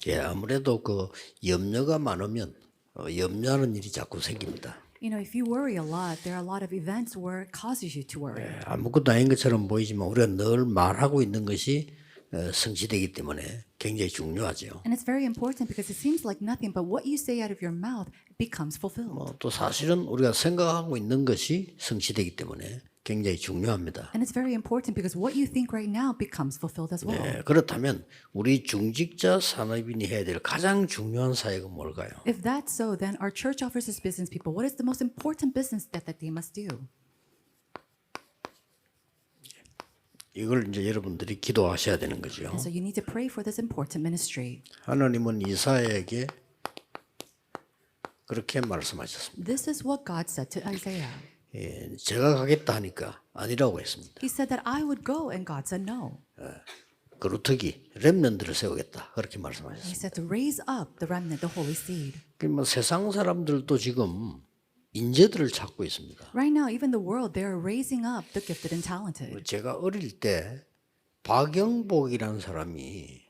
예, 아무래도 그 염려가 많으면 염려하는 일이 자꾸 생깁니다. You know, if you worry a lot, there are a lot of events where it causes you to worry. 아무것도 아닌 것처럼 보이지만 우리가 늘 말하고 있는 것이 성취되기 때문에 굉장히 중요하죠. And it's very important because it seems like nothing, but what you say out of your mouth becomes fulfilled. 또 사실은 우리가 생각하고 있는 것이 성취되기 때문에 굉장히 중요합니다. And it's very important because what you think right now becomes fulfilled as well. 그렇다면 우리 중직자 산업인이 해야 될 가장 중요한 사역은 뭘까요? If that's so, then our church offers its business people, what is the most important business that they must do? 이걸 이제 여러분들이 기도하셔야 되는 거죠. And so you need to pray for this important ministry. 하나님은 이사야에게 그렇게 말씀하셨습니다. This is what God said to Isaiah. 예, 제가 가겠다 하니까 아니라고 했습니다. He said that I would go, and God said no. 그루터기 렘넌트를 세우겠다 그렇게 He 말씀하셨습니다. said to raise up the remnant, the holy seed. 뭐 세상 사람들도 지금 인재들을 찾고 있습니다. Right now, even the world, they're raising up the gifted and talented. 제가 어릴 때 박영복이라는 사람이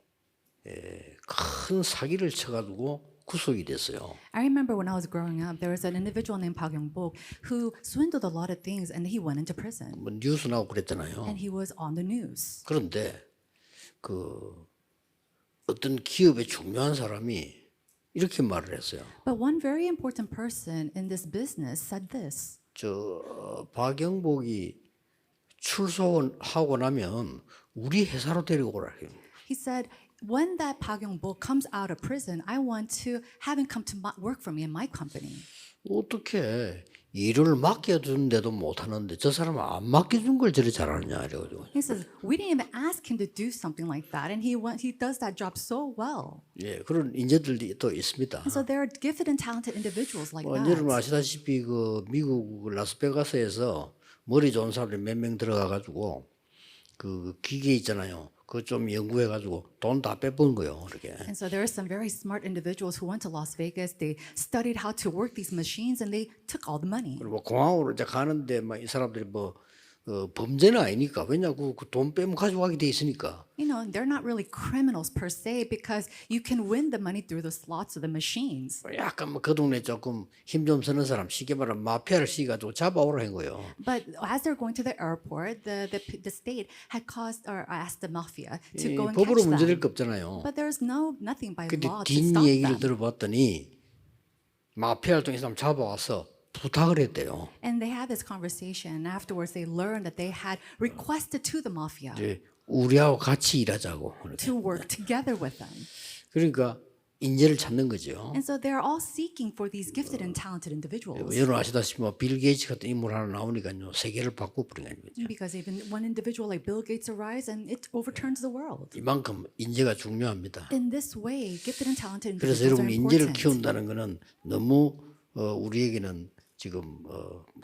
큰 사기를 쳐가지고 구속이 됐어요. I remember when I was growing up, there was an individual named Park Young-bok who swindled a lot of things, and he went into prison. 뭐 뉴스 나오고 그랬잖아요. And he was on the news. 그런데 그 어떤 기업의 중요한 사람이 이렇게 말을 했어요. But one very important person in this business said this. 박영복이 출소하고 나면 우리 회사로 데리고 오라. He said, when that Park Young-bok comes out of prison, I want to have him come to work for me in my company. 어떻게 일을 맡겨주는데도 못하는데 저 사람은 안 맡겨준 걸 저리 잘하느냐 이래가지고. He says, we didn't even ask him to do something like that, and he does that job so well. 예, 그런 인재들이 또 있습니다. And so there are gifted and talented individuals like 여러분 that. 아시다시피 그 미국 라스베가스에서 머리 좋은 사람들이 몇 명 들어가가지고 그 기계 있잖아요. 그거 좀 연구해가지고 돈 다 빼본 거요. 이렇게. And so there are some very smart individuals who went to Las Vegas. They studied how to work these machines, and they took all the money. 그리고 공항으로 이제 가는데 막 이 사람들이 뭐 범죄는 아니니까 왜냐고 그 돈 빼면 가져가게 돼 있으니까. You know, they're not really criminals per se because you can win the money through the slots of the machines. 약간 뭐 그 동네 조금 힘 좀 쓰는 사람 쉽게 말하면 마피아를 씌가지고 잡아오라 한 거예요. But as they're going to the airport, the state had caused or asked the mafia to go and 법으로 catch 문제될 them. 게 없잖아요. But there's nothing by 근데 law to 뒷 stop 얘기를 them. 들어봤더니 마피아 활동의 사람 잡아와서 부탁을 했대요. And they had this conversation, and afterwards they learned that they had requested to the mafia 이제 우리하고 같이 일하자고. 이렇게. to work together with them. 그러니까 인재를 찾는 거죠. And so they're all seeking for these gifted and talented individuals. 여러분 아시다시피 빌 게이츠 같은 인물 하나 나오니까요 세계를 바꿔버리는 거죠. Because even one individual like Bill Gates arrives and it overturns the world. 이만큼 인재가 중요합니다. In this way, gifted and talented 그래서 individuals 여러분 are 인재를 important. 키운다는 것은 너무 우리에게는 지금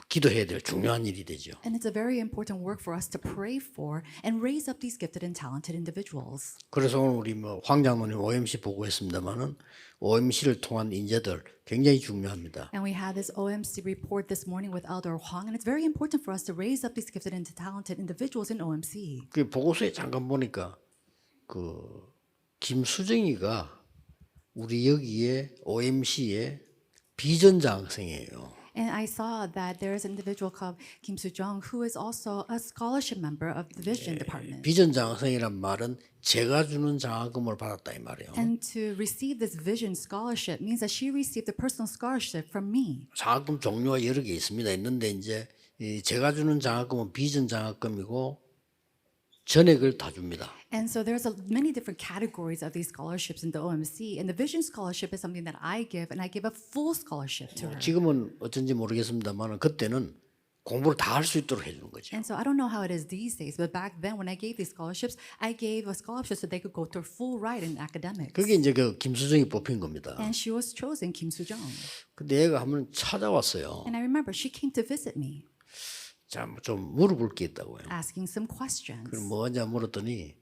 기도해야 될 중요한 일이 되죠. And it's a very important work for us to pray for and raise up these gifted and talented individuals. 그래서 오늘 우리 황 장로님 OMC 보고했습니다만은 OMC를 통한 인재들 굉장히 중요합니다. And we had this OMC report this morning with Elder Huang, and it's very important for us to raise up these gifted and talented individuals in OMC. 그 보고서에 잠깐 보니까 그 김수정이가 우리 여기에 OMC의 비전 장학생이에요. And I saw that there is an individual called Kim Soo-jung who is also a scholarship member of the Vision Department. 비전 장학생이란 말은 제가 주는 장학금을 받았다 이 말이에요. And to receive this Vision scholarship means that she received a personal scholarship from me. 장학금 종류가 여러 개 있는데 이제 제가 주는 장학금은 비전 장학금이고 전액을 다 줍니다. And so there's many different categories of these scholarships in the OMC. And the Vision scholarship is something that I give, and I give a full scholarship to her. 지금은 어쩐지 모르겠습니다만 그때는 공부를 다 할 수 있도록 해주는 거죠. And so I don't know how it is these days, but back then when I gave these scholarships, I gave a scholarship so they could go to full ride in academics. 그게 이제 그 김수정이 뽑힌 겁니다. And she was chosen, Kim Soo-jung. 근데 얘가 한번 찾아왔어요. And I remember she came to visit me, 자, 좀 물어볼 게 있다고요. asking some questions. 그럼 뭐냐 물었더니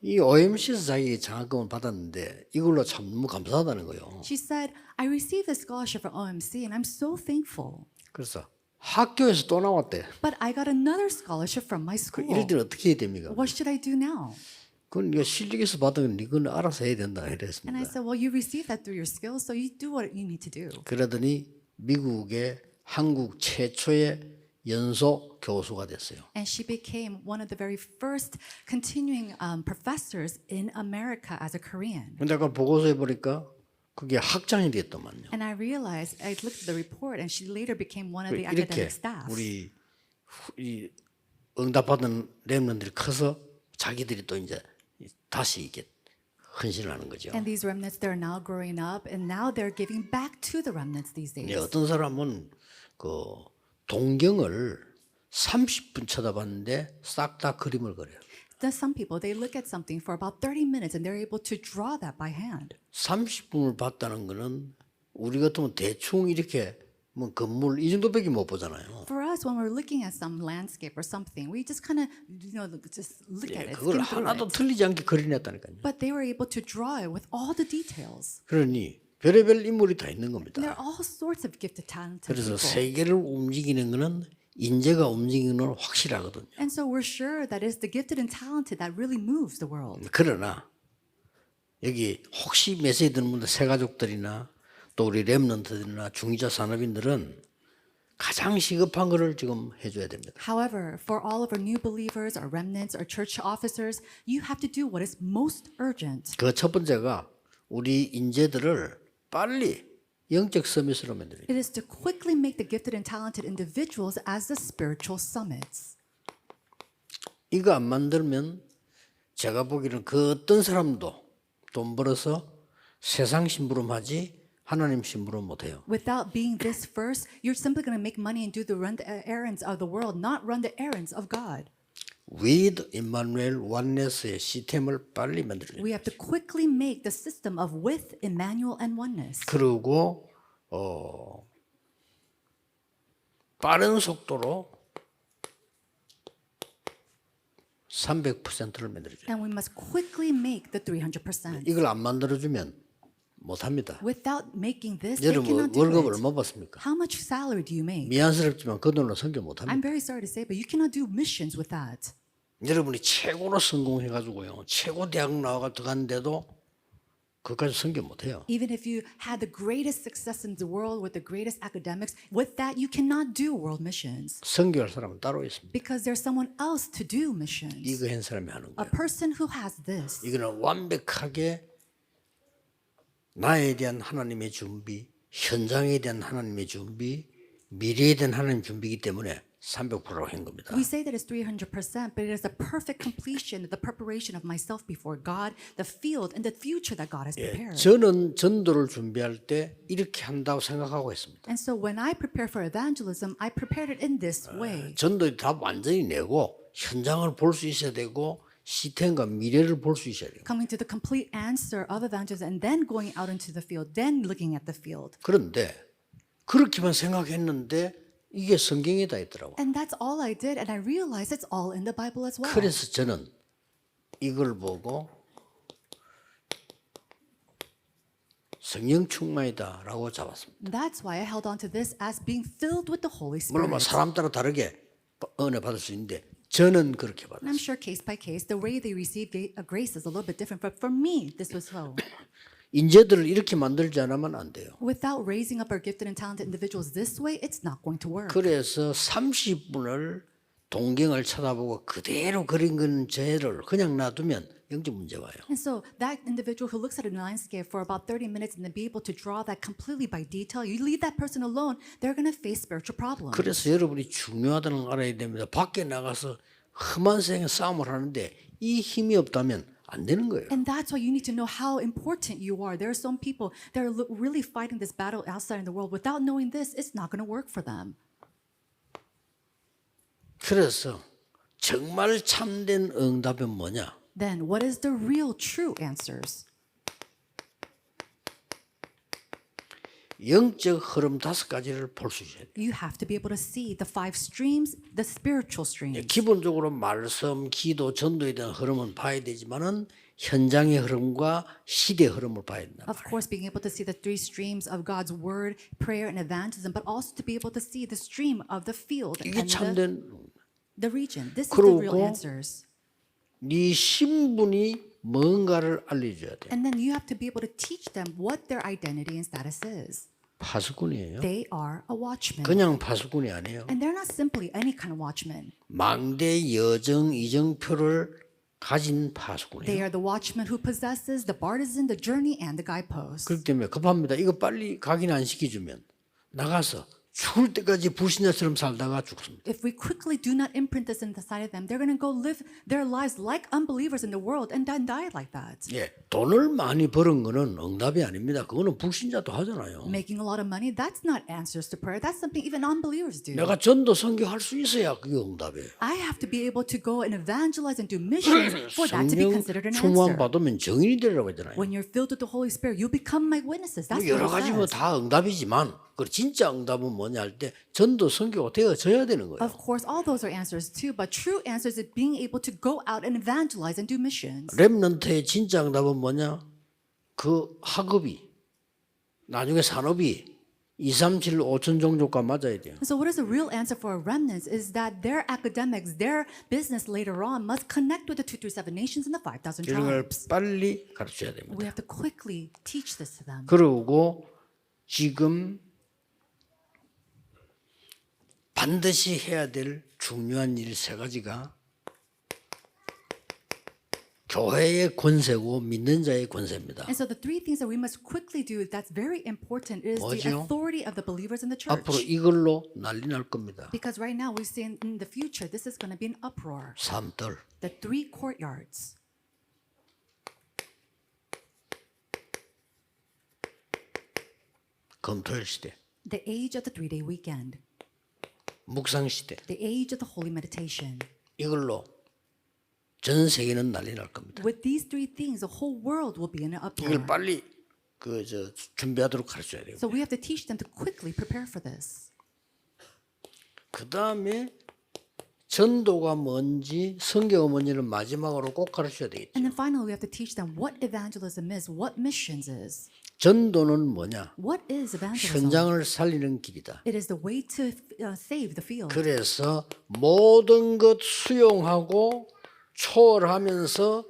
이 OMC에서 자기 장학금을 받았는데 이걸로 참 너무 감사하다는 거예요. She said, I received a scholarship from OMC and I'm so thankful. 그래서 학교에서 또 나왔대. But I got another scholarship from my school. 이럴 때는 어떻게 해야 됩니까? What should I do now? 그건 네가 실력에서 받은 건 이건 알아서 해야 된다 And I 이랬습니다. said, well, you received that through your skills, so you do what you need to do. 그러더니 미국의 한국 최초의 연소 교수가 됐어요. And she became one of the very first continuing professors in America as a Korean. 근데 아까 보고서에 보니까 그게 학장이 됐더만요. And I realized, I looked at the report, and she later became one of the 이렇게 academic staff. 우리 이 응답받은 렘넌들이 커서 자기들이 또 이제 다시 이게 헌신을 하는 거죠. And these remnants, they're now growing up, and now they're giving back to the remnants these days. 어떤 사람은 그 동경을 30분 쳐다봤는데 싹 다 그림을 그려요. There's some people, they look at something for about 30 minutes and they're able to draw that by hand. 30분을 봤다는 거는 우리 같으면 대충 이렇게 뭐 건물 이 정도밖에 못 보잖아요. For us, when we're looking at some landscape or something, we just kind of, just look at it, 그걸 skim through 하나도 it. 틀리지 않게 그려냈다니까요. But they were able to draw it with all the details. 그러니 별의별 인물이 다 있는 And there 겁니다. are all sorts of gifted, talented 그래서 people. 세계를 움직이는 거는 인재가 움직이는 건 확실하거든요. And so we're sure that it's the gifted and talented that really moves the world. 그러나 여기 혹시 메시지 듣는 분들 새가족들이나 또 우리 렘넌트들이나 중위자 산업인들은 가장 시급한 거를 지금 해줘야 됩니다. However, for all of our new believers, our remnants, our church officers, you have to do what is most urgent. 그 첫 번째가 우리 인재들을 빨리 영적 서밋으로 만드는 It is to quickly make the gifted and talented individuals as the spiritual summits. 이거 안 만들면 제가 보기에는 그 어떤 사람도 돈 벌어서 세상 심부름하지 하나님 심부름 못해요. Without being this first, you're simply going to make money and run the errands of the world, not run the errands of God. With Emmanuel Oneness의 시스템을 빨리 만들어야 We have to quickly make the system of with Emmanuel and oneness. 그리고 빠른 속도로 300%를 만들어줘요. And we must quickly make the 300%. 이걸 안 만들어주면 못합니다. Without making this, they 여러분 cannot do 월급을 it. 얼마 받습니까? How much salary do you make? 미안스럽지만 그 돈으로 선교 못합니다. I'm very sorry to say, but you cannot do missions with that. 여러분이 최고로 성공해가지고요, 최고 대학 나와가 들어갔는데도 그까지 선교 못해요. Even if you had the greatest success in the world with the greatest academics, with that you cannot do world missions 선교할 사람은 따로 있습니다. because there's someone else to do missions. 이거 한 사람이 하는 A 거예요. person who has this. 이거는 완벽하게 나에 대한 하나님의 준비, 현장에 대한 하나님의 준비, 미래에 대한 하나님 준비이기 때문에 300%로 한 겁니다. We say that it's 300%, but it is the perfect completion, the preparation of myself before God, the field, and the future that God has prepared. 저는 전도를 준비할 때 이렇게 한다고 생각하고 있습니다. And so when I prepare for evangelism, I prepared it in this way. 전도의 답 완전히 내고 현장을 볼 수 있어야 되고 시스템과 미래를 볼 수 있어야 돼요. Coming to the complete answer of evangelism and then going out into the field, then looking at the field. 그런데 그렇게만 생각했는데 이게 성경에 다 있더라고요. And that's all I did, and I realized it's all in the Bible as well. 그래서 저는 이걸 보고 성령 충만이다라고 잡았습니다. That's why I held on to this as being filled with the Holy 물론 뭐 Spirit. 사람 따라 다르게 은혜 받을 수 있는데 저는 그렇게 And I'm 받았어요. sure case by case, the way they receive grace is a little bit different, but for me, this was so. 인재들을 이렇게 만들지 않으면 안 돼요. Without raising up our gifted and talented individuals this way, it's not going to work. 그래서 30분을 동경을 쳐다보고 그대로 그린 건 죄를 그냥 놔두면 영적 문제 와요. And so that individual who looks at a landscape for about 30 minutes and then be able to draw that completely by detail, you leave that person alone, they're going to face spiritual problems. 그래서 여러분이 중요하다는 걸 알아야 됩니다. 밖에 나가서 험한 세상에 싸움을 하는데 이 힘이 없다면 안 되는 거예요. And that's why you need to know how important you are. There are some people that are really fighting this battle outside in the world. Without knowing this, it's not going to work for them. 그래서 정말 참된 응답은 뭐냐? Then what is the real true answers? 영적 흐름 5가지를 볼 수 있어야 돼요. You have to be able to see the 5 streams, the spiritual streams. 기본적으로 말씀, 기도, 전도에 대한 흐름은 봐야 되지만은 현장의 흐름과 시대의 흐름을 봐야 된다. Of course, being able to see the 3 streams of God's word, prayer, and evangelism, but also to be able to see the stream of the field 이게 and 참된 the region. This is the real 그리고 answers. 네 신분이 뭔가를 알려줘야 돼. And then you have to be able to teach them what their identity and status is. 파수꾼이에요. They are a watchman. 그냥 파수꾼이 아니에요. And they're not simply any kind of watchman. 망대 여정 이정표를 가진 They 파수꾼이에요. are the watchman who possesses the partisan, the journey, and the guidepost. 그렇기 때문에 급합니다. 이거 빨리 각인 안 시켜주면 나가서 죽을 때까지 불신자처럼 살다가 죽습니다. If we quickly do not imprint this inside of them, they're going to go live their lives like unbelievers in the world and then die like that. 예, 돈을 많이 버는 거는 응답이 아닙니다. 그거는 불신자도 하잖아요. Making a lot of money, that's not answers to prayer. That's something even unbelievers do. 내가 전도 선교할 수 있어야 그게 응답이에요. I have to be able to go and evangelize and do missions for that to be 성령 considered an 충만 answer. 받으면 정인이 되라고 했잖아요. When you're filled with the Holy Spirit, you become my witnesses. That's 여러 what 가지 it 뭐 says. 다 응답이지만 그 진짜 응답은 뭐냐 할 때 전도 선교가 되어져야 되는 거예요. Of course, all those are answers too, but true answers is being able to go out and evangelize and do missions. 렘넌트의 진짜 응답은 뭐냐? 그 학업이 나중에 산업이 237, 5천 종족과 맞아야 돼요. So what is the real answer for remnants is that their academics, their business later on must connect with the 237 nations and the 5,000 이런 걸 tribes. 빨리 가르쳐야 됩니다. We have to quickly teach this to them. 그리고 지금 반드시 해야 될 중요한 일 세 가지가 교회의 권세고 믿는 자의 권세입니다. And so the three things that we must quickly do that's very important is the 뭐죠? authority of the believers in the 앞으로 church. 이걸로 난리 날 겁니다. Because right now we see in the future this is going to be an uproar. 삼들. The three courtyards. 검토일 시대, The age of the 3-day weekend. 묵상 시대. The age of the holy meditation. 이걸로 전 세계는 난리 날 겁니다. With these three things, the whole world will be in an uproar. 이걸 빨리 준비하도록 가르쳐야 돼요. So we have to teach them to quickly prepare for this. 그 다음에 전도가 뭔지 성경가 뭔지는 마지막으로 꼭 가르쳐야 되겠죠. And then finally, we have to teach them what evangelism is, what missions is. 전도는 뭐냐? What is evangelism? 현장을 살리는 길이다. It is the way to save the field. 그래서 모든 것 수용하고 초월하면서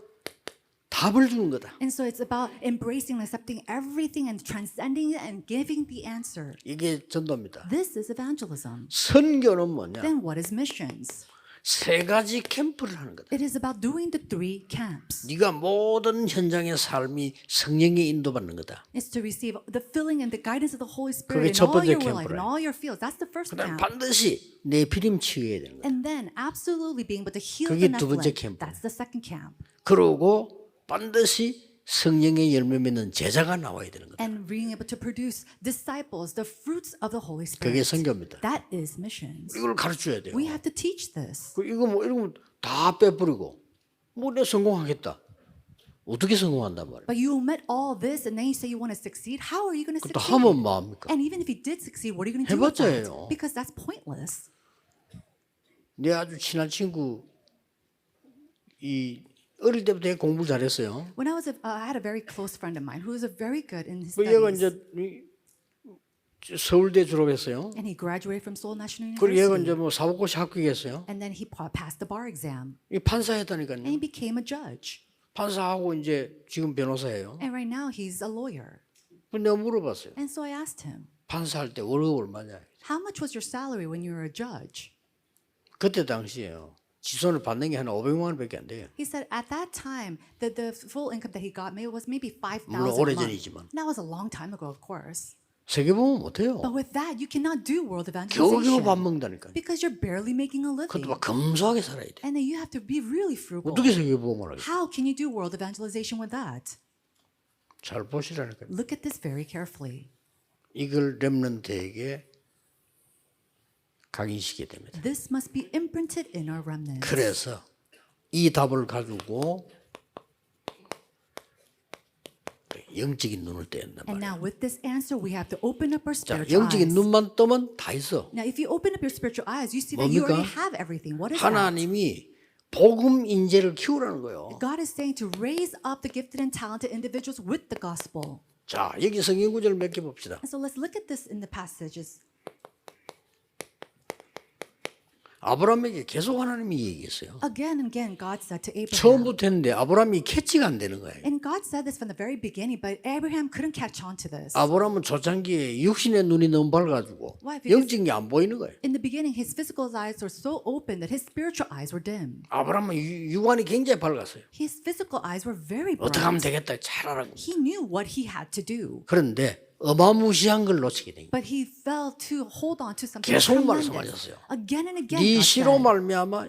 답을 주는 거다. And so it's about embracing and accepting everything and transcending it and giving the answer. 이게 전도입니다. This is evangelism. 선교는 뭐냐? Then what is missions? 세 가지 캠프를 하는 거다. It is about doing the three camps. 네가 모든 현장의 삶이 성령의 인도받는 거다. It's to receive the filling and the guidance of the Holy 그게 Spirit in 첫 all 번째 your life, in 캠프래. all your fields. That's the first 그다음 camp. 반드시 내 피림 치유해야 되는 거다. And then absolutely being able to heal 그게 the 두 번째 neglect. 캠프. That's the second camp. 그러고 반드시 성령의 열매 맺는 제자가 나와야 되는 거다. And being able to produce disciples, the fruits of the Holy 그게 Spirit. 선교입니다. That is missions. 이걸 가르쳐야 돼요. We have to teach this. 이거 뭐 이런 거 다 빼버리고 뭐 내가 성공하겠다. 어떻게 성공한단 말이야? But you met all this and then you say you want to succeed. How are you going to 또 succeed? 하면 뭐합니까? And even if you did succeed, what are you going to do with that? 해봤자예요. Because that's pointless. 내 아주 친한 친구 이 어릴 때부터 공부 잘했어요. When I had a very close friend of mine who was a very good in his 그 얘가 studies. 이제 서울대 졸업했어요. And he graduated from Seoul National 그리고 얘가 University. 이제 뭐 사법고시 합격했어요. And then he passed the bar exam. 이 판사했다니까요. And he became a judge. 판사하고 이제 지금 변호사예요. And right now he's a lawyer. 근데 내가 물어봤어요. And so I asked him, 판사할 때 월급 얼마냐? how much was your salary when you were a judge? 그때 당시에요. 지손을 받는 게 한 500만 원밖에 안 돼요. He said at that time, the full income that he got was maybe $5,000 물론 a month. 오래전이지만. That was a long time ago, of course. 세계보험 못해요. But with that, you cannot do world 겨우겨우 밥 evangelization 먹는다니까요. because you're barely making a living. 그것도 막 검소하게 살아야 돼. And then you have to be really frugal. 어떻게 세계보험을 하겠어? How can you do world evangelization with that? 잘 보시라니까요. Look at this very carefully. 이걸 렘넌트에게 각인시켜야 됩니다. This must be imprinted in our remnants. 그래서 이 답을 가지고 영적인 눈을 떼야 And 말이에요. now with this answer, we have to open up our 자, spiritual 영적인 eyes. 눈만 뜨면 다 있어. Now, if you open up your spiritual eyes, you see that you 뭡니까? already have everything. What is that? 하나님이 복음 인재를 키우라는 거예요. God is saying to raise up the gifted and talented individuals with the gospel. 자, 여기 성경 구절 몇 개 봅시다. And so let's look at this in the passages. 아브라함에게 계속 하나님이 얘기했어요. Again and again, God said to Abraham. 처음부터 했는데 아브라함이 캐치가 안 되는 거예요. And God said this from the very beginning, but Abraham couldn't catch on to this. 아브라함은 초창기에 육신의 눈이 너무 밝아가지고 Why? Because- 영적인 게 안 보이는 거예요. In the beginning, his physical eyes were so open that his spiritual eyes were dim. 아브라함은 육안이 굉장히 밝았어요. His physical eyes were very 어떻게 하면 bright. 되겠다 잘 알아고. He knew what he had to do, 그런데 어마무시한 걸 놓치게 된 거예요. but he failed to hold on to something 계속 tremendous. 말씀하셨어요. Again and again, 네 God 씨로 said, 말미암아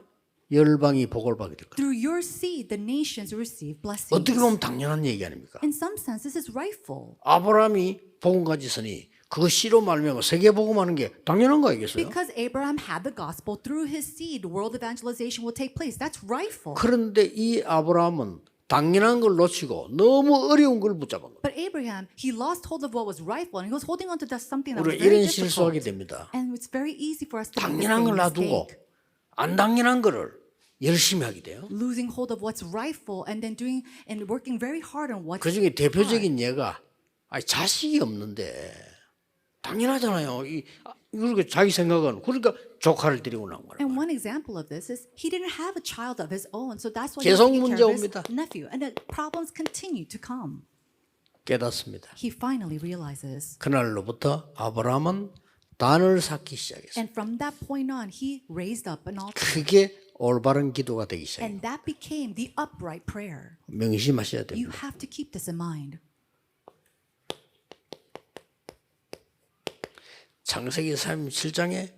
열방이 복을 받게 될 거예요. through your seed, the nations will receive blessings. 어떻게 보면 당연한 얘기 아닙니까? In some sense, this is rightful. 아브라함이 복음 가지서니 그 씨로 말미암아 세계 복음하는 게 당연한 거 아니겠어요? Because Abraham had the gospel, through his seed, world evangelization will take place. That's rightful. 그런데 이 아브라함은 당연한 걸 놓치고 너무 어려운 걸 붙잡은 거예요. But Abraham, he lost hold of what was rightful, and he was holding on to something that was 우리가 very 이런 실수하게 difficult. 됩니다. And it's very easy for us to make the 당연한 same 걸 놔두고 mistake, 안 당연한 거를 열심히 하게 돼요. losing hold of what's rightful and then doing and working very hard on what's 그 중에 대표적인 예가 자식이 없는데 당연하잖아요. 이렇게 자기 생각은 그러니까 조카를 데리고 나온 거예요. And one example of this is he didn't have a child of his own, so that's why he 계속 was taking 문제 care of his 옵니다. nephew. And the problems continue to come. 깨닫습니다. He finally realizes. 그날로부터 아브라함은 단을 쌓기 시작했어요. And from that point on, he raised up an altar. 그게 올바른 기도가 되기 시작해요. And that became the upright prayer. 명심하셔야 You 됩니다. have to keep this in mind. 창세기 37장에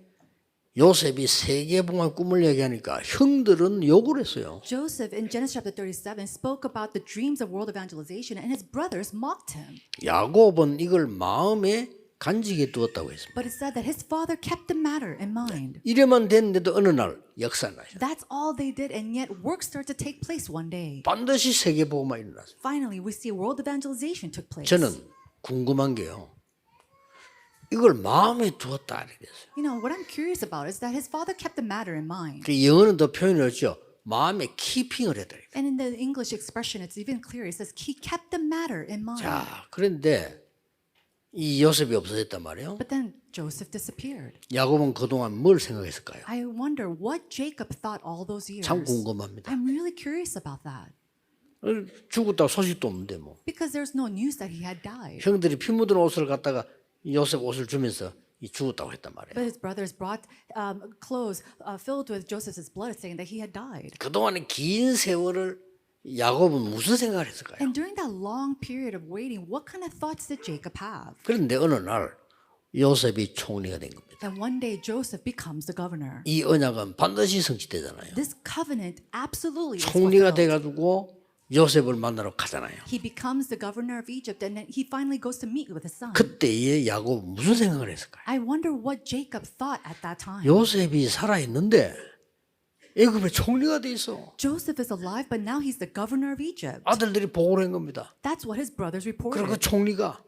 요셉이 세계봉의 꿈을 얘기하니까 형들은 욕을 했어요. Joseph in Genesis chapter 37 spoke about the dreams of world evangelization, and his brothers mocked him. 야곱은 이걸 마음에 간직해 두었다고 했습니다. But it said that his father kept the matter in mind. 이래만 됐는데도 어느 날 역사가 나죠. That's all they did, and yet work started to take place one day. 반드시 세계복음이 일어났어요. Finally, we see world evangelization took place. 저는 궁금한 게요. 이걸 마음에 두었다 이렇게 했어요. You know, what I'm curious about is that his father kept the matter in mind. 그 영어는 더 표현을 했죠. 마음에 키핑을 했다. And in the English expression, it's even clearer. It says he kept the matter in mind. 자, 그런데 이 요셉이 없어졌단 말이에요. But then Joseph disappeared. 야곱은 그동안 뭘 생각했을까요? I wonder what Jacob thought all those years. 참 궁금합니다. I'm really curious about that. 죽었다고 소식도 없는데 뭐. Because there's no news that he had died. 형들이 피 묻은 옷을 갖다가 요셉 옷을 주면서 죽었다고 했단 말이에요. But his brothers brought clothes filled with Joseph's blood, saying that he had died. 그동안의 긴 세월을 야곱은 무슨 생각을 했을까요? And during that long period of waiting, what kind of thoughts did Jacob have? 그런데 어느 날 요셉이 총리가 된 겁니다. And one day Joseph becomes the governor. 이 언약은 반드시 성취되잖아요. This covenant absolutely is 총리가 fulfilled. 돼가지고 요셉을 만나러 가잖아요. He becomes the governor of Egypt, and then he finally goes to meet with his son. 그때의 야곱은 무슨 생각을 했을까요? I wonder what Jacob thought at that time. 요셉이 살아있는데 애굽의 총리가 돼 있어. Joseph is alive, but now he's the governor of Egypt. 아들들이 보고를 한 겁니다. That's what his brothers 그리고 그 reported. 총리가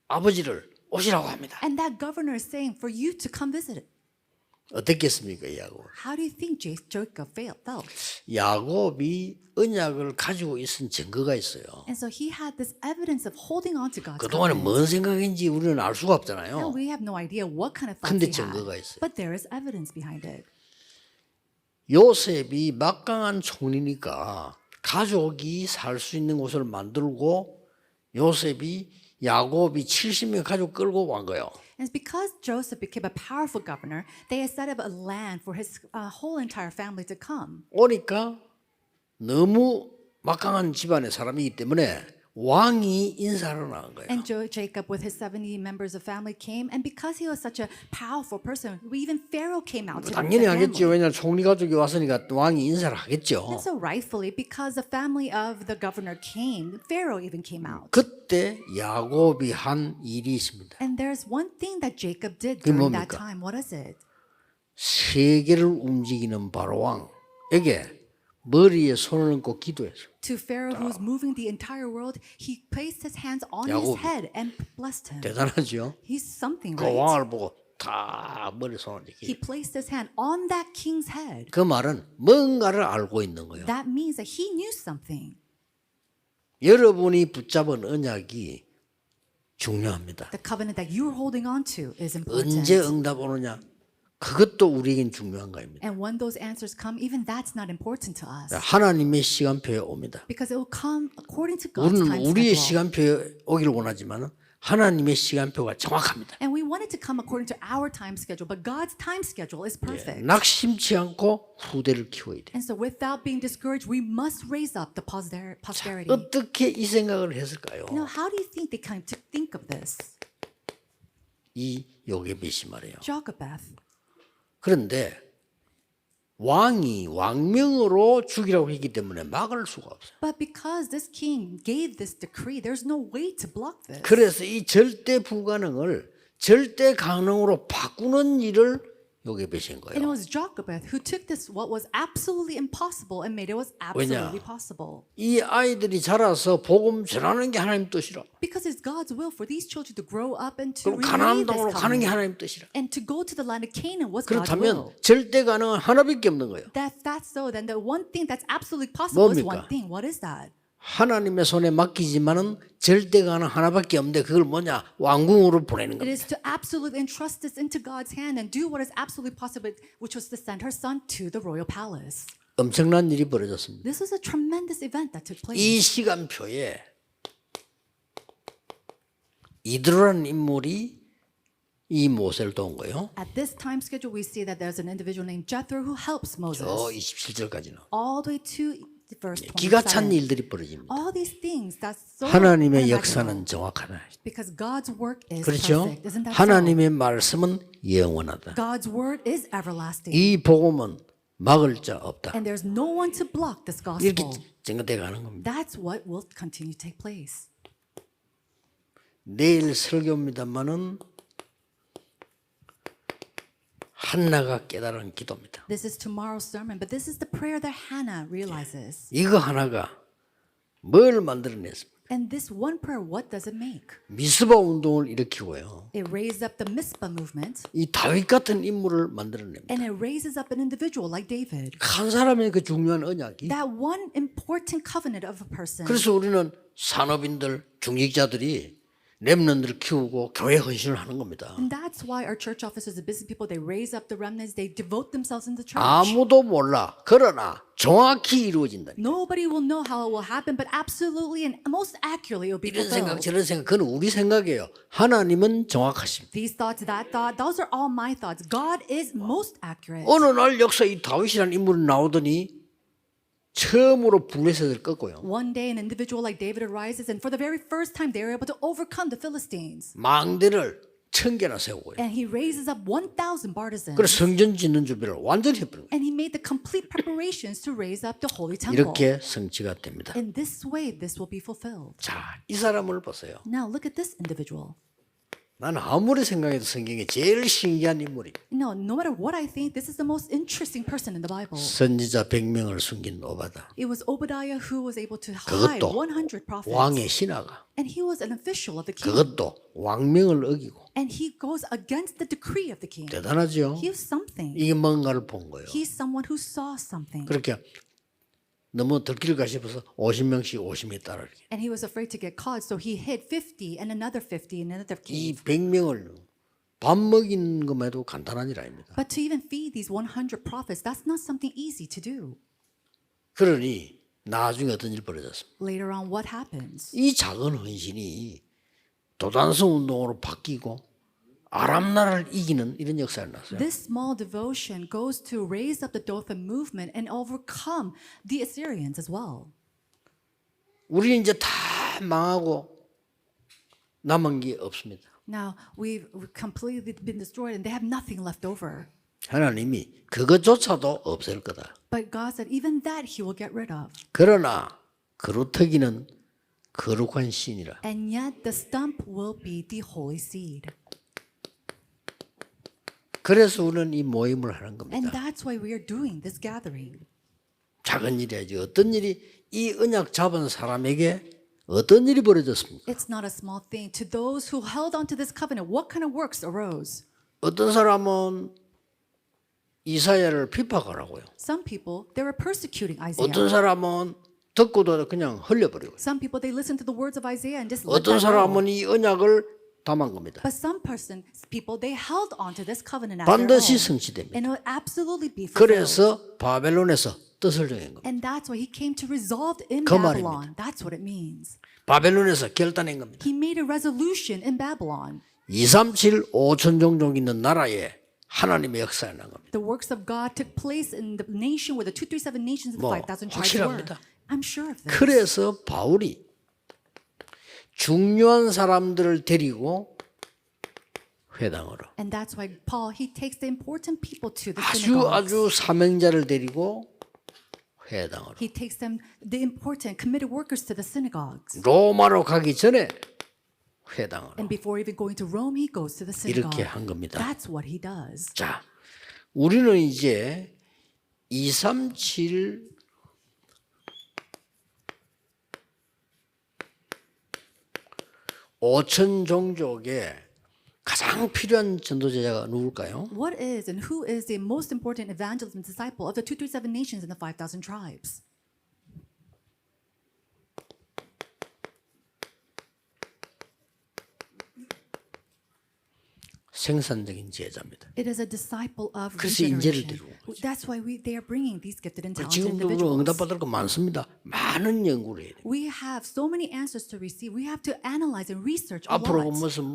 아버지를 오시라고 합니다. And that governor is saying for you to come visit. 어떻겠습니까, 이 야곱? How do you think Jacob felt? 야곱이 언약을 가지고 있은 증거가 있어요. And so he had this evidence of holding on to God's 그동안에 covenant. 뭔 생각인지 우리는 알 수가 And 없잖아요. we have no idea what kind of thoughts 근데 he had. 증거가 있어요. But there is evidence behind it. 요셉이 막강한 총리니까 가족이 살 수 있는 곳을 만들고 요셉이 야곱이 70명 가족 끌고 온 거예요. And it's because Joseph became a powerful governor, they had set up a land for his whole entire family to come. 오니까 너무 막강한 집안의 사람이기 때문에 왕이 인사를 나간 거예요. And Jacob, with his 70 members of family, came. And because he was such a powerful person, even Pharaoh came out to meet 당연히 the 하겠죠. family. 왜냐하면 총리 가족이 왔으니까 왕이 인사를 하겠죠. And so rightfully, because the family of the governor came, Pharaoh even came out. 그때 야곱이 한 일이 있습니다. And there's one thing that Jacob did 그게 during that 뭡니까? time. What is it? 세계를 움직이는 바로 왕에게 머리에 손을 얹고 기도했어요. To Pharaoh, who's moving the entire world, he placed his hands on 야곱이. his head and blessed him. 대단하죠. He's something, 그 right? 왕을 보고 다 머리에 손을 He 얹기. placed his hand on that king's head. 그 말은 뭔가를 알고 있는 거예요. That means that he knew something. 여러분이 붙잡은 언약이 중요합니다. The covenant that you're holding on to is important. 언제 응답 오느냐? 그것도 우리에겐 중요한 거입니다. And when those answers come, even that's not important to us. 하나님의 시간표에 옵니다. Because it will come according to God's 우리는 time 우리의 schedule. 시간표에 오기를 원하지만 하나님의 시간표가 정확합니다. And we want it to come according to our time schedule, but God's time schedule is perfect. 낙심치 않고 후대를 키워야 돼. And so without being discouraged, we must raise up the posterity. 어떻게 이 생각을 했을까요? Now, how do you think they came to think of this? 이 요게벳이 말이에요. Jochebed. 그런데 왕이 왕명으로 죽이라고 했기 때문에 막을 수가 없어요. But because this king gave this decree, there's no way to block this. 그래서 이 절대 불가능을 절대 가능으로 바꾸는 일을 요게벳인 And it 거예요. was Jochebed who took this, what was absolutely impossible, and made it was absolutely possible. 이 아이들이 자라서 복음 전하는 게 하나님 뜻이라. Because it's God's will for these children to grow up and to 그럼 relay 가나안 this 땅으로 가는 게 covenant. 하나님 뜻이라. And to go to the land of Canaan was God's 그렇다면 will. 절대 가능은 하나밖에 없는 거예요. That's so. Then the one thing that's absolutely possible is 뭡니까? one thing. What is that? 하나님의 손에 맡기지만은 절대 가능 하나밖에 없는데 그걸 뭐냐? 왕궁으로 보내는 It 겁니다. is to absolutely entrust this into God's hand and do what is absolutely possible, which was to send her son to the royal palace. 엄청난 일이 벌어졌습니다. This was a tremendous event that took place. 이 시간표에 이드로라는 인물이 이 모세를 도운 거예요. At this time schedule, we see that there's an individual named Jethro who helps Moses 저 27절까지는 all the way to verse 기가 찬 27. 일들이 벌어집니다. All these things that's so 하나님의 unimaginable. 역사는 정확하다. Because God's work is 그렇죠? perfect. Isn't that so? 하나님의 말씀은 영원하다. God's word is everlasting. 이 복음은 막을 자 없다. And there's no one to block this 이렇게 gospel. 증거돼 가는 겁니다. That's what will continue to take place. 내일 설교입니다만은 한나가 깨달은 기도입니다. This is tomorrow's sermon, but this is the prayer that Hannah realizes. 이거 하나가 뭘 만들어냈습니까? And this one prayer, what does it make? 미스바 운동을 일으키고요. It raised up the Mizpah movement, 이 다윗 같은 인물을 만들어냅니다. and it raises up an individual like David. 한 사람의 그 중요한 언약이. That one important covenant of a person. 그래서 우리는 산업인들, 중직자들이 렘넌트를 키우고 교회 헌신을 하는 겁니다. And that's why our church officers, the business people, they raise up the remnants, they devote themselves in the church. 아무도 몰라. 그러나 정확히 이루어진다. Nobody will know how it will happen, but absolutely and most accurately it will be 이런 생각, fulfilled. 저런 생각, 그건 우리 생각이에요. 하나님은 정확하십니다. These thoughts, that thought, those are all my thoughts. God is most accurate. 어느 날 역사 이 다윗이라는 인물이 나오더니 처음으로 블레셋을 꺾고요. One day, an individual like David arises, and for the very first time, they were able to overcome the Philistines. 망대를 1000개나 세우고요. And he raises up 1,000 partisans. 그래서 성전 짓는 준비를 완전히 해버린 거예요. And he made the complete preparations to raise up the holy temple. 이렇게 성취가 됩니다. In this way, this will be fulfilled. 자, 이 사람을 보세요. Now, look at this individual. 나는 아무리 생각해도 성경에 제일 신기한 인물이 No matter what I think, this is the most interesting person in the Bible. 선지자 100명을 숨긴 오바다. It was Obadiah who was able to hide 그것도 100 prophets. 왕의 신하가 And he was an official of the king. 그것도 왕명을 어기고 And he goes against the decree of the king. 대단하죠. He is something. 이게 뭔가를 본 거예요. He's someone who saw something. 그렇게 너무 들킬까 싶어서 50명씩 50명 따라 이렇게. And he was afraid to get caught, so he hid 50 and another 50 and another 이 50. 100명을 밥 먹이는 것만 해도 간단한 일 아닙니다. But to even feed these 100 prophets, that's not something easy to do. 그러니 나중에 어떤 일이 벌어졌습니다. Later on, what happens? 이 작은 헌신이 도단성 운동으로 바뀌고 아람 나라를 이기는 이런 역사를 났어요. This small devotion goes to raise up the Dothan movement and overcome the Assyrians as well. 우리는 이제 다 망하고 남은 게 없습니다. Now, we've completely been destroyed and they have nothing left over. 하나님이 그것조차도 없앨 거다. But God said even that he will get rid of. 그러나 그루터기는 거룩한 신이라. And yet the stump will be the holy seed. 그래서 우리는 이 모임을 하는 And 겁니다. that's why we are doing this gathering. 작은 일이야지. 어떤 일이 이 언약 잡은 사람에게 어떤 일이 벌어졌습니까? It's not a small thing. To those who held on to this covenant, what kind of works arose? 어떤 사람은 이사야를 핍박하라고요. Some people, they were persecuting 어떤 Isaiah. 사람은 듣고도 그냥 흘려버리고요. Some people, they listened to the words of Isaiah and just let 어떤 that go. 사람은 이 언약을 담은 겁니다. But some people, they held on to this covenant as their 반드시 own. 성취됩니다. And it would absolutely be fulfilled. 그래서 바벨론에서 뜻을 정한 겁니다. And that's why he came to resolve in 그 Babylon. That's what it means. 바벨론에서 결단한 겁니다. He made a resolution in Babylon. 237 5천 종족 있는 나라에 하나님의 역사가 난 겁니다. The works of God took place in the nation where the 237 nations and the 뭐, 5,000 tribes were. 확실합니다. I'm sure of this. 그래서 바울이 중요한 사람들을 데리고 회당으로 And that's why Paul, he takes the important people to the 아주 synagogues. 사명자를 데리고 회당으로 He takes them, the important, committed workers to the synagogues. 로마로 가기 전에 회당으로 And before even going to Rome, he goes to the synagogue. 이렇게 한 겁니다. That's what he does. 자, 우리는 이제 237 5천 종족에 가장 필요한 전도제자가 누굴까요? What is and who is the most important evangelist and disciple of the 237 nations and the 5,000 tribes? 생산적인 제자입니다. It is a disciple of 그래서 인재를 regeneration. 데리고 온 거죠. That's why they are bringing these gifted and talented 지금도 우리 individuals. 응답받을 거 많습니다. 많은 연구를 해야 돼요. We have so many answers to receive. We have to analyze and research a 앞으로 lot. 무슨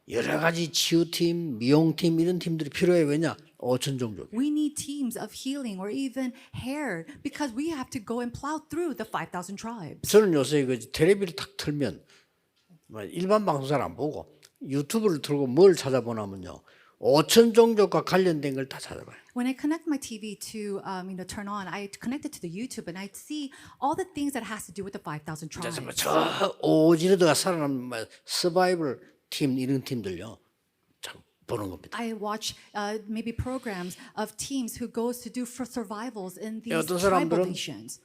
여러 가지 치유팀, 미용팀 이런 팀들이 필요해. 왜냐? 5천 종족. We need teams of healing or even hair because we have to go and plow through the 5,000 tribes. 저는 요새 그 텔레비를 탁 틀면 일반 방송 잘 안 보고 유튜브를 틀고 뭘 찾아보냐면요. 5천 종족과 관련된 걸 다 찾아봐요. When I connect my TV to turn on, I connect it to the YouTube and I see all the things that has to do with the 5,000 그래서 tribes. 저 오지르드가 살아남는 서바이벌 팀 이런 팀들요. 참 보는 겁니다. I watch maybe programs of teams who goes to do for survivals in these 어떤 tribal 사람들은 nations.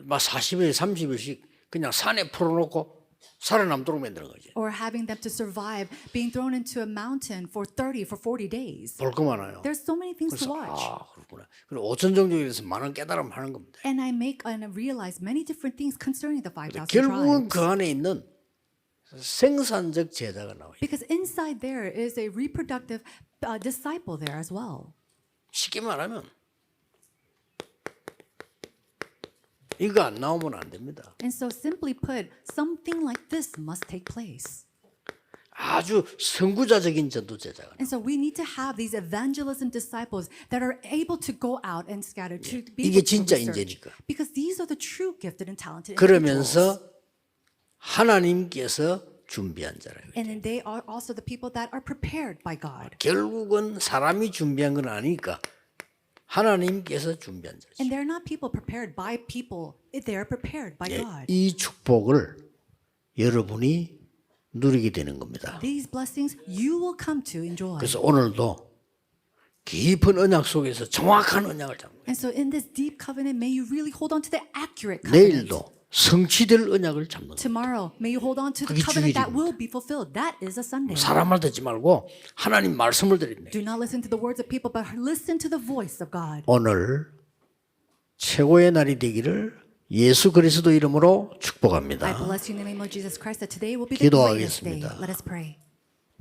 막 40일, 30일씩 그냥 산에 풀어놓고 살아남도록 만드는 거지. Or having them to survive being thrown into a mountain for 40 days. 볼 거 많아요. There's so many things to 그래서 watch. 그렇구나. 그리고 5천 종족에 대해서 많은 깨달음을 하는 겁니다. And I realize many different things concerning the 5,000 결국은 tribes. 그 안에 있는 생산적 제자가 나와요. Because inside there is a reproductive disciple there as well. 쉽게 말하면 이거 안 나오면 안 됩니다. And so simply put, something like this must take place. 아주 선구자적인 전도 제자가. And so we need to have these evangelism disciples that are able to go out and scatter to be 이게 able to 진짜 research. 인재니까. Because these are the true gifted and talented individuals. 그러면서 하나님께서 준비한 자라요. And then they are also the people that are prepared by God. 결국은 사람이 준비한 건 아니니까 하나님께서 준비한 자죠. And they're not people prepared by people. They're prepared by God. 이 축복을 여러분이 누리게 되는 겁니다. These blessings you will come to enjoy. 그래서 오늘도 깊은 언약 속에서 정확한 언약을 잡는 거예요. And so in this deep covenant, may you really hold on to the accurate covenant. 내일도 성취될 언약을 잡는 거예요. Tomorrow, may you hold on to the 그게 covenant that 주일입니다. will be fulfilled. That is a Sunday. 사람 말 듣지 말고 하나님 말씀을 드립니다. Do not listen to the words of people, but listen to the voice of God. 오늘 최고의 날이 되기를 예수 그리스도 이름으로 I 축복합니다. bless you in the name of Jesus Christ that today will be the greatest day. 기도하겠습니다. Let us pray.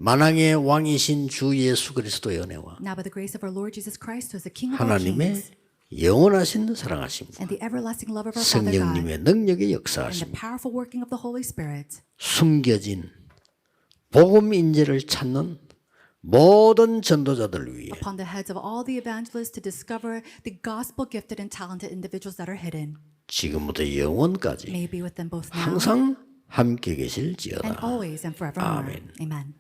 만왕의 왕이신 주 예수 그리스도의 은혜와 Now by the grace of our Lord Jesus Christ, who is the King of all 하나님의 kings, 영원하신 사랑하심과 and the everlasting love of our Father God, 성령님의 능력의 and 역사하심, the powerful working of the Holy Spirit, 숨겨진 복음 인재를 찾는 모든 전도자들 위해 upon the heads of all the evangelists to discover the gospel gifted and talented individuals that are hidden, 지금부터 영원까지 may be with them both now 항상 함께 and 계실지어다. always and forevermore. 아멘. Amen.